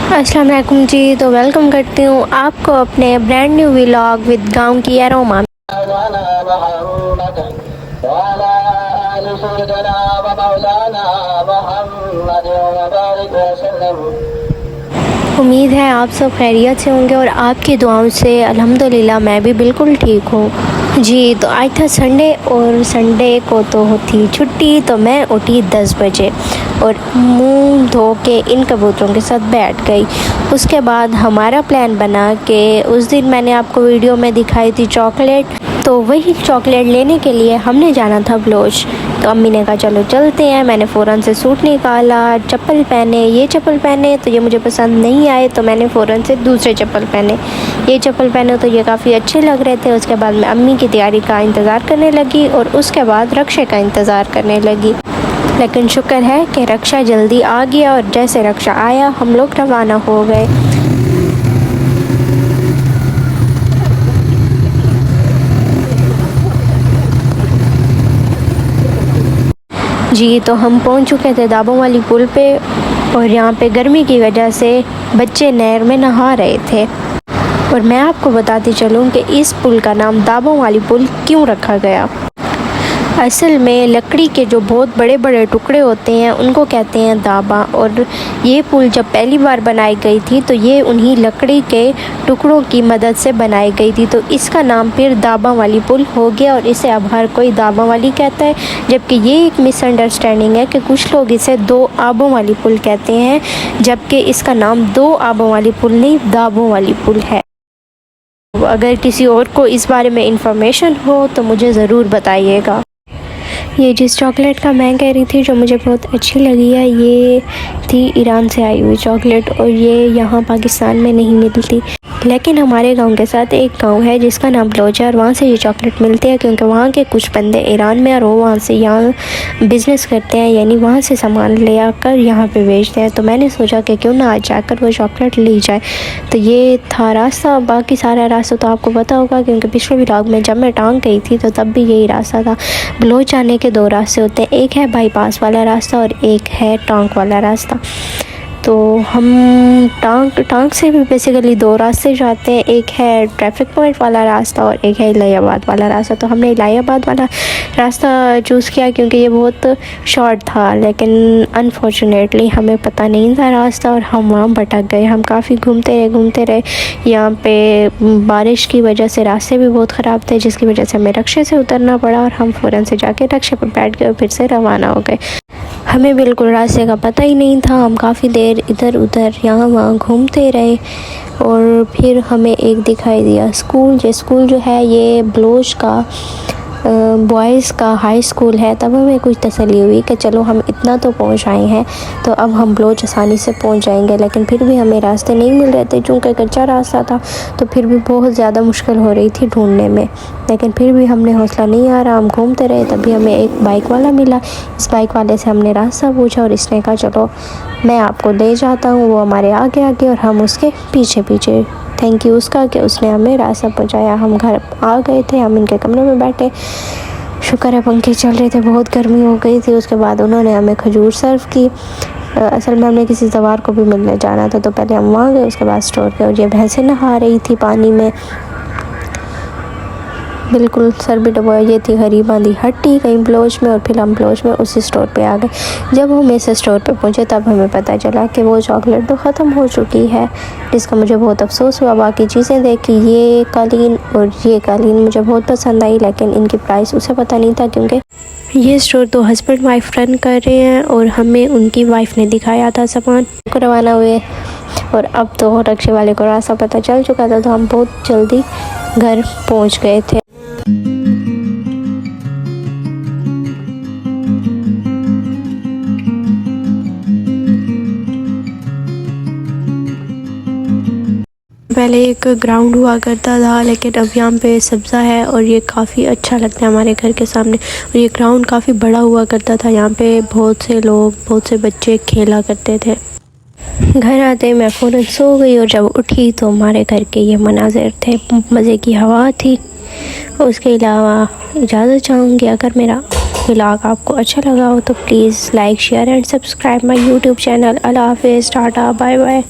अस्सलाम वालेकुम जी। तो वेलकम करती हूँ आपको अपने ब्रांड न्यू व्लॉग विद गाँव की अरोमा। उम्मीद है आप सब खैरियत से होंगे और आपकी दुआओं से अल्हम्दुलिल्लाह मैं भी बिल्कुल ठीक हूँ जी। तो आज था संडे और संडे को तो होती छुट्टी, तो मैं उठी 10 बजे और मुंह धो के इन कबूतरों के साथ बैठ गई। उसके बाद हमारा प्लान बना कि उस दिन मैंने आपको वीडियो में दिखाई थी चॉकलेट, तो वही चॉकलेट लेने के लिए हमने जाना था बलोच। तो अम्मी ने कहा चलो चलते हैं। मैंने फ़ौरन से सूट निकाला, चप्पल पहने, ये चप्पल पहने तो ये मुझे पसंद नहीं आए, तो मैंने फ़ौरन से दूसरे चप्पल पहने। ये चप्पल पहने तो ये काफ़ी अच्छे लग रहे थे। उसके बाद मैं अम्मी की तैयारी का इंतज़ार करने लगी और उसके बाद रक्षे का इंतज़ार करने लगी। लेकिन शुक्र है कि रक्षा जल्दी आ गया और जैसे रक्षा आया हम लोग रवाना हो गए। जी तो हम पहुंच चुके थे दाबों वाली पुल पे और यहाँ पे गर्मी की वजह से बच्चे नहर में नहा रहे थे। और मैं आपको बताती चलूँ कि इस पुल का नाम दाबों वाली पुल क्यों रखा गया। असल में लकड़ी के जो बहुत बड़े बड़े टुकड़े होते हैं उनको कहते हैं दाबा, और ये पुल जब पहली बार बनाई गई थी तो ये उन्हीं लकड़ी के टुकड़ों की मदद से बनाई गई थी, तो इसका नाम फिर दाबा वाली पुल हो गया और इसे अब हर कोई दाबा वाली कहता है। जबकि ये एक मिसअंडरस्टैंडिंग है कि कुछ लोग इसे दो आबों वाली पुल कहते हैं, जबकि इसका नाम दो आबों वाली पुल नहीं दाबों वाली पुल है। अगर किसी और को इस बारे में इंफॉर्मेशन हो तो मुझे ज़रूर बताइएगा। ये जिस चॉकलेट का मैं कह रही थी जो मुझे बहुत अच्छी लगी है, ये थी ईरान से आई हुई चॉकलेट और ये यहाँ पाकिस्तान में नहीं मिलती। लेकिन हमारे गांव के साथ एक गांव है जिसका नाम बलोच है और वहाँ से ये चॉकलेट मिलती है, क्योंकि वहाँ के कुछ बंदे ईरान में और वो वहाँ से यहाँ बिज़नेस करते हैं, यानी वहाँ से सामान ले आकर यहाँ पे बेचते हैं। तो मैंने सोचा कि क्यों ना आज जाकर वो चॉकलेट ली जाए। तो ये था रास्ता, बाकी सारा रास्ता तो आपको पता होगा क्योंकि पिछले व्लॉग में जब मैं टांग गई थी तो तब भी यही रास्ता था। बलोच आने के दो रास्ते होते हैं, एक है बाईपास वाला रास्ता और एक है टांग वाला रास्ता। तो हम टांग से भी बेसिकली दो रास्ते जाते हैं, एक है ट्रैफिक पॉइंट वाला रास्ता और एक है इलाहाबाद वाला रास्ता। तो हमने इलाहाबाद वाला रास्ता चूज़ किया क्योंकि ये बहुत शॉर्ट था, लेकिन अनफॉर्चुनेटली हमें पता नहीं था रास्ता और हम वहाँ भटक गए। हम काफ़ी घूमते रहे। यहाँ पे बारिश की वजह से रास्ते भी बहुत ख़राब थे, जिसकी वजह से हमें रक्षे से उतरना पड़ा और हम फ़ौरन से जाके रक्षे पर बैठ गए और फिर से रवाना हो गए। हमें बिल्कुल रास्ते का पता ही नहीं था। हम काफ़ी देर इधर उधर यहाँ वहाँ घूमते रहे और फिर हमें एक दिखाई दिया स्कूल। ये स्कूल जो है ये बलोच का बॉयज़ का हाई स्कूल है। तब हमें कुछ तसल्ली हुई कि चलो हम इतना तो पहुँच आए हैं तो अब हम बलोच आसानी से पहुँच जाएंगे। लेकिन फिर भी हमें रास्ते नहीं मिल रहे थे, चूँकि कच्चा रास्ता था तो फिर भी बहुत ज़्यादा मुश्किल हो रही थी ढूंढने में। लेकिन फिर भी हमने हौसला नहीं आ रहा, हम घूमते रहे। तभी हमें एक बाइक वाला मिला। इस बाइक वाले से हमने रास्ता पूछा और इसने कहा चलो मैं आपको ले जाता हूँ। वो हमारे आगे आगे और हम उसके पीछे पीछे। थैंक यू उसका कि उसने हमें रास्ता पहुँचाया। हम घर आ गए थे, हम इनके कमरे में बैठे। शुक्र है पंखे चल रहे थे, बहुत गर्मी हो गई थी। उसके बाद उन्होंने हमें खजूर सर्व की। असल में हमने किसी सवार को भी मिलने जाना था, तो पहले हम वहाँ गए, उसके बाद स्टोर पे। और ये भैंसें नहा रही थी पानी में, बिल्कुल सर भी डुबोया। ये थी गरीबां दी हट्टी कहीं बलोच में। और फिर हम बलोच में उसी स्टोर पे आ गए। जब हम इस स्टोर पे पहुँचे तब हमें पता चला कि वो चॉकलेट तो ख़त्म हो चुकी है, जिसका मुझे बहुत अफसोस हुआ। बाकी चीज़ें देखी, ये कालीन और ये कालीन मुझे बहुत पसंद आई, लेकिन इनकी प्राइस उसे पता नहीं था क्योंकि ये स्टोर तो हस्बैंड वाइफ रन कर रहे हैं और हमें उनकी वाइफ ने दिखाया था सामान को। रवाना हुए और अब तो रक्षे वाले को रास्ता पता चल चुका था, तो हम बहुत जल्दी घर पहुँच गए थे। पहले एक ग्राउंड हुआ करता था, लेकिन अब यहाँ पे सब्ज़ा है और ये काफ़ी अच्छा लगता है हमारे घर के सामने। और ये ग्राउंड काफ़ी बड़ा हुआ करता था, यहाँ पे बहुत से लोग, बहुत से बच्चे खेला करते थे। घर आते मैं फ़ौरन सो गई और जब उठी तो हमारे घर के ये मनाज़िर थे। मज़े की हवा थी। उसके अलावा इजाज़त चाहूँगी, अगर मेरा व्लॉग आपको अच्छा लगा हो तो please like share and subscribe my YouTube channel. अल्लाह हाफ़िज़, टाटा, बाय बाय।